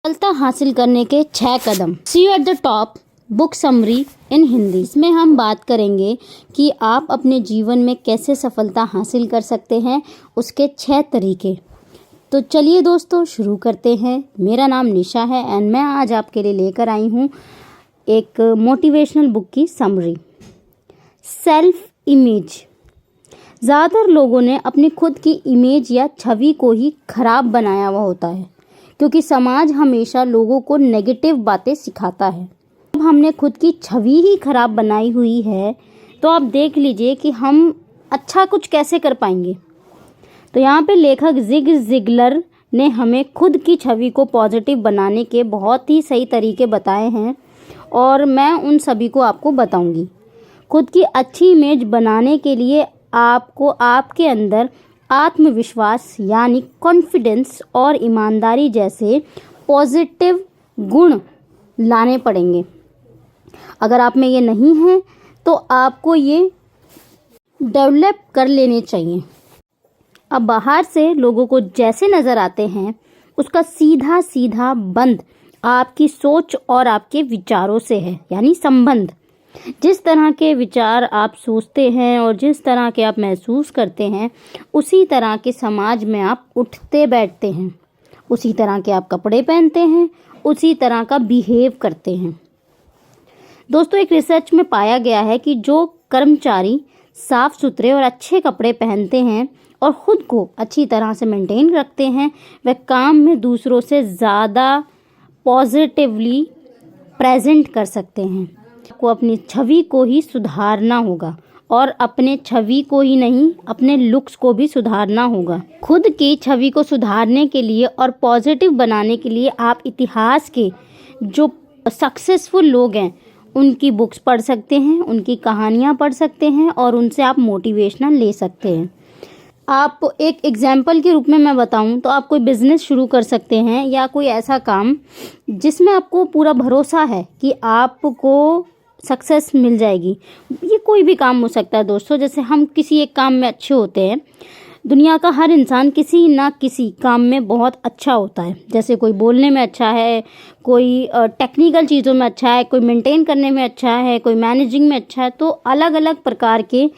सफलता हासिल करने के 6 कदम। See you at the top book summary in Hindi. इसमें हम बात करेंगे कि आप अपने जीवन में कैसे सफलता हासिल कर सकते हैं, उसके 6 तरीके। तो चलिए दोस्तों शुरू करते हैं। मेरा नाम निशा है एंड मैं आज आपके लिए लेकर आई हूँ एक मोटिवेशनल बुक की समरी। Self image. ज़्यादातर लोगों ने अपनी खुद की इमेज या छवि को ही खराब बनाया हुआ होता है, क्योंकि समाज हमेशा लोगों को नेगेटिव बातें सिखाता है। जब हमने खुद की छवि ही खराब बनाई हुई है तो आप देख लीजिए कि हम अच्छा कुछ कैसे कर पाएंगे। तो यहाँ पे लेखक जिग जिगलर ने हमें खुद की छवि को पॉजिटिव बनाने के बहुत ही सही तरीके बताए हैं और मैं उन सभी को आपको बताऊंगी। खुद की अच्छी इमेज बनाने के लिए आपको आपके अंदर आत्मविश्वास यानी कॉन्फिडेंस और ईमानदारी जैसे पॉजिटिव गुण लाने पड़ेंगे। अगर आप में ये नहीं है तो आपको ये डेवलप कर लेने चाहिए। अब बाहर से लोगों को जैसे नज़र आते हैं उसका सीधा सीधा बंध आपकी सोच और आपके विचारों से है, यानी संबंध। जिस तरह के विचार आप सोचते हैं और जिस तरह के आप महसूस करते हैं उसी तरह के समाज में आप उठते बैठते हैं, उसी तरह के आप कपड़े पहनते हैं, उसी तरह का बिहेव करते हैं। दोस्तों, एक रिसर्च में पाया गया है कि जो कर्मचारी साफ सुथरे और अच्छे कपड़े पहनते हैं और ख़ुद को अच्छी तरह से मेंटेन रखते हैं वह काम में दूसरों से ज़्यादा पॉजिटिवली प्रेजेंट कर सकते हैं। आपको अपनी छवि को ही सुधारना होगा और अपने छवि को ही नहीं, अपने लुक्स को भी सुधारना होगा। खुद की छवि को सुधारने के लिए और पॉजिटिव बनाने के लिए आप इतिहास के जो सक्सेसफुल लोग हैं उनकी बुक्स पढ़ सकते हैं, उनकी कहानियाँ पढ़ सकते हैं और उनसे आप मोटिवेशनल ले सकते हैं। आप एक एग्जाम्पल के रूप में मैं बताऊं तो आप कोई बिज़नेस शुरू कर सकते हैं या कोई ऐसा काम जिसमें आपको पूरा भरोसा है कि आपको सक्सेस मिल जाएगी। ये कोई भी काम हो सकता है दोस्तों। जैसे हम किसी एक काम में अच्छे होते हैं, दुनिया का हर इंसान किसी ना किसी काम में बहुत अच्छा होता है। जैसे कोई बोलने में अच्छा है, कोई टेक्निकल चीज़ों में अच्छा है, कोई मेंटेन करने में अच्छा है, कोई मैनेजिंग में अच्छा है। तो अलग अलग प्रकार के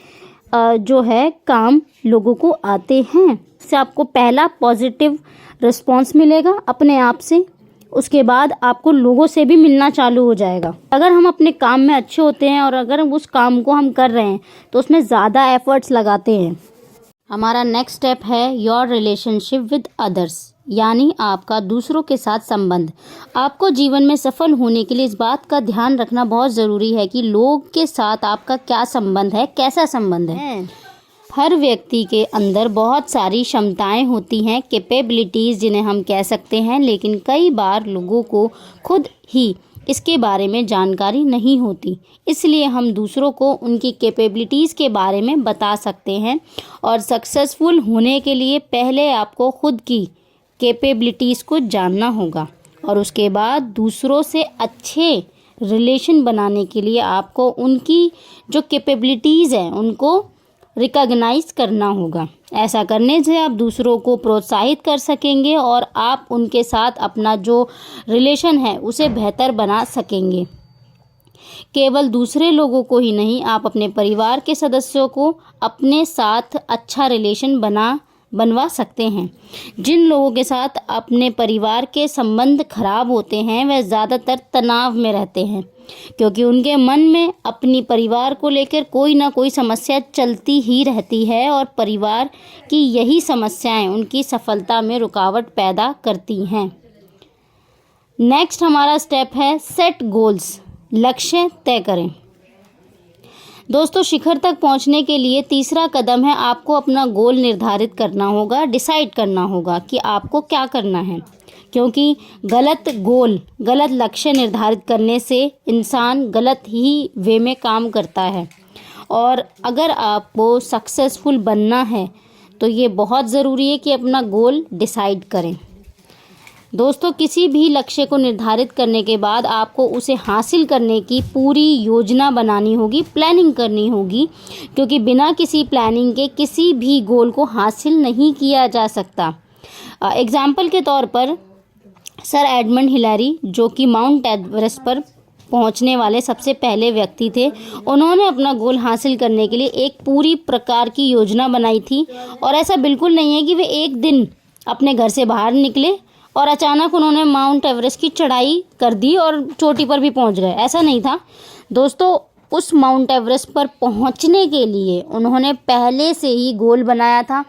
जो है काम लोगों को आते हैं। इससे आपको पहला पॉजिटिव रिस्पॉन्स मिलेगा अपने आप से, उसके बाद आपको लोगों से भी मिलना चालू हो जाएगा। अगर हम अपने काम में अच्छे होते हैं और अगर उस काम को हम कर रहे हैं तो उसमें ज़्यादा एफर्ट्स लगाते हैं। हमारा नेक्स्ट स्टेप है योर रिलेशनशिप विद अदर्स, यानी आपका दूसरों के साथ संबंध। आपको जीवन में सफल होने के लिए इस बात का ध्यान रखना बहुत ज़रूरी है कि लोग के साथ आपका क्या संबंध है, कैसा संबंध है। हर व्यक्ति के अंदर बहुत सारी क्षमताएं होती हैं, कैपेबिलिटीज़ जिन्हें हम कह सकते हैं, लेकिन कई बार लोगों को खुद ही इसके बारे में जानकारी नहीं होती। इसलिए हम दूसरों को उनकी कैपेबिलिटीज़ के बारे में बता सकते हैं और सक्सेसफुल होने के लिए पहले आपको खुद की कैपेबिलिटीज़ को जानना होगा और उसके बाद दूसरों से अच्छे रिलेशन बनाने के लिए आपको उनकी जो कैपेबिलिटीज़ हैं उनको रिकॉग्नाइज करना होगा। ऐसा करने से आप दूसरों को प्रोत्साहित कर सकेंगे और आप उनके साथ अपना जो रिलेशन है उसे बेहतर बना सकेंगे। केवल दूसरे लोगों को ही नहीं, आप अपने परिवार के सदस्यों को अपने साथ अच्छा रिलेशन बनवा सकते हैं। जिन लोगों के साथ अपने परिवार के संबंध खराब होते हैं वह ज़्यादातर तनाव में रहते हैं, क्योंकि उनके मन में अपनी परिवार को लेकर कोई ना कोई समस्या चलती ही रहती है और परिवार की यही समस्याएं उनकी सफलता में रुकावट पैदा करती हैं। नेक्स्ट हमारा स्टेप है सेट गोल्स, लक्ष्य तय करें। दोस्तों, शिखर तक पहुंचने के लिए तीसरा कदम है आपको अपना गोल निर्धारित करना होगा, डिसाइड करना होगा कि आपको क्या करना है, क्योंकि गलत गोल, गलत लक्ष्य निर्धारित करने से इंसान गलत ही वे में काम करता है। और अगर आपको सक्सेसफुल बनना है तो ये बहुत ज़रूरी है कि अपना गोल डिसाइड करें। दोस्तों, किसी भी लक्ष्य को निर्धारित करने के बाद आपको उसे हासिल करने की पूरी योजना बनानी होगी, प्लानिंग करनी होगी, क्योंकि बिना किसी प्लानिंग के किसी भी गोल को हासिल नहीं किया जा सकता। एग्जाम्पल के तौर पर सर एडमंड हिलारी, जो कि माउंट एवरेस्ट पर पहुंचने वाले सबसे पहले व्यक्ति थे, उन्होंने अपना गोल हासिल करने के लिए एक पूरी प्रकार की योजना बनाई थी। और ऐसा बिल्कुल नहीं है कि वे एक दिन अपने घर से बाहर निकले और अचानक उन्होंने माउंट एवरेस्ट की चढ़ाई कर दी और चोटी पर भी पहुंच गए। ऐसा नहीं था दोस्तों। उस माउंट एवरेस्ट पर पहुंचने के लिए उन्होंने पहले से ही गोल बनाया था,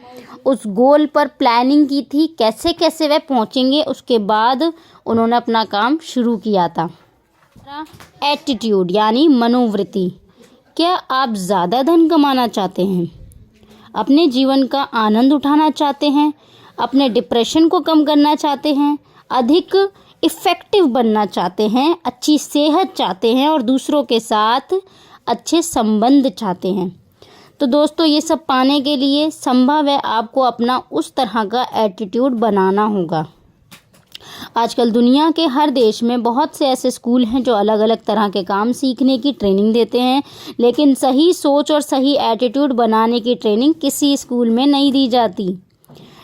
उस गोल पर प्लानिंग की थी, कैसे कैसे वे पहुंचेंगे। उसके बाद उन्होंने अपना काम शुरू किया था। एटीट्यूड यानी मनोवृत्ति। क्या आप ज़्यादा धन कमाना चाहते हैं? अपने जीवन का आनंद उठाना चाहते हैं? अपने डिप्रेशन को कम करना चाहते हैं? अधिक इफ़ेक्टिव बनना चाहते हैं? अच्छी सेहत चाहते हैं और दूसरों के साथ अच्छे संबंध चाहते हैं? तो दोस्तों, ये सब पाने के लिए संभव है आपको अपना उस तरह का एटीट्यूड बनाना होगा। आजकल दुनिया के हर देश में बहुत से ऐसे स्कूल हैं जो अलग अलग तरह के काम सीखने की ट्रेनिंग देते हैं, लेकिन सही सोच और सही एटीट्यूड बनाने की ट्रेनिंग किसी स्कूल में नहीं दी जाती।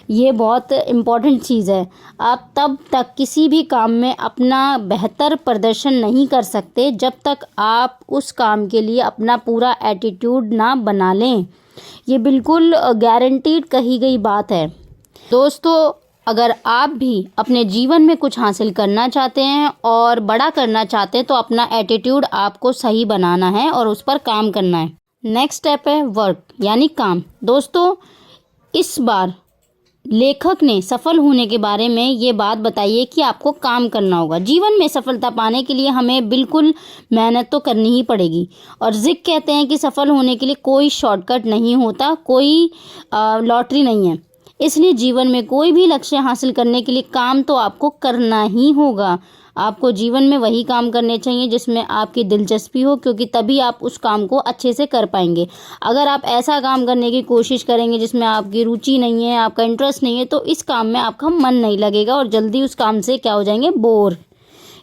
ये बहुत इम्पॉर्टेंट चीज़ है। आप तब तक किसी भी काम में अपना बेहतर प्रदर्शन नहीं कर सकते जब तक आप उस काम के लिए अपना पूरा एटीट्यूड ना बना लें। ये बिल्कुल गारंटीड कही गई बात है। दोस्तों, अगर आप भी अपने जीवन में कुछ हासिल करना चाहते हैं और बड़ा करना चाहते हैं तो अपना एटीट्यूड आपको सही बनाना है और उस पर काम करना है। नेक्स्ट स्टेप है वर्क यानी काम। दोस्तों, इस बार लेखक ने सफल होने के बारे में ये बात बताई है कि आपको काम करना होगा। जीवन में सफलता पाने के लिए हमें बिल्कुल मेहनत तो करनी ही पड़ेगी। और जिक कहते हैं कि सफल होने के लिए कोई शॉर्टकट नहीं होता, कोई लॉटरी नहीं है। इसलिए जीवन में कोई भी लक्ष्य हासिल करने के लिए काम तो आपको करना ही होगा। आपको जीवन में वही काम करने चाहिए जिसमें आपकी दिलचस्पी हो, क्योंकि तभी आप उस काम को अच्छे से कर पाएंगे। अगर आप ऐसा काम करने की कोशिश करेंगे जिसमें आपकी रुचि नहीं है, आपका इंटरेस्ट नहीं है, तो इस काम में आपका मन नहीं लगेगा और जल्दी उस काम से क्या हो जाएंगे, बोर।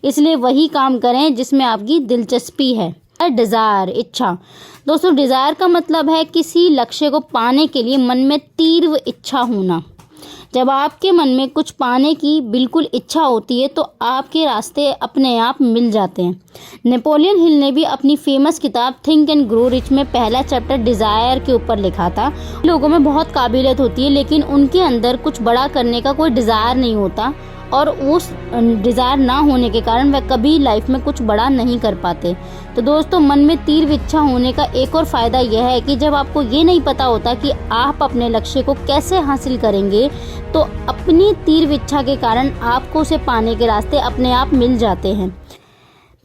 इसलिए वही काम करें जिसमें आपकी दिलचस्पी है। डिज़ायर, इच्छा। दोस्तों, डिज़ायर का मतलब है किसी लक्ष्य को पाने के लिए मन में तीव्र इच्छा होना। जब आपके मन में कुछ पाने की बिल्कुल इच्छा होती है तो आपके रास्ते अपने आप मिल जाते हैं। नेपोलियन हिल ने भी अपनी फेमस किताब थिंक एंड ग्रो रिच में पहला चैप्टर डिज़ायर के ऊपर लिखा था। लोगों में बहुत काबिलियत होती है लेकिन उनके अंदर कुछ बड़ा करने का कोई डिज़ायर नहीं होता, और उस डिज़ायर ना होने के कारण वह कभी लाइफ में कुछ बड़ा नहीं कर पाते। तो दोस्तों, मन में तीव्र इच्छा होने का एक और फ़ायदा यह है कि जब आपको ये नहीं पता होता कि आप अपने लक्ष्य को कैसे हासिल करेंगे, तो अपनी तीव्र इच्छा के कारण आपको उसे पाने के रास्ते अपने आप मिल जाते हैं।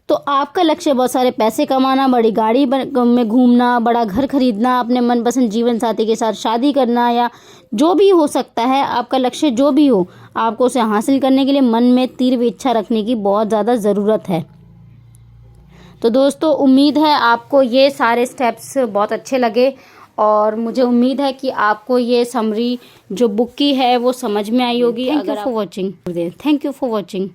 तो आपका लक्ष्य बहुत सारे पैसे कमाना, बड़ी गाड़ी में घूमना, बड़ा घर खरीदना, अपने मनपसंद जीवन साथी के साथ शादी करना, या जो भी हो सकता है, आपका लक्ष्य जो भी हो, आपको उसे हासिल करने के लिए मन में तीव्र इच्छा रखने की बहुत ज़्यादा ज़रूरत है। तो दोस्तों, उम्मीद है आपको ये सारे स्टेप्स बहुत अच्छे लगे और मुझे उम्मीद है कि आपको ये समरी जो बुक की है वो समझ में आई होगी। Thank you for watching.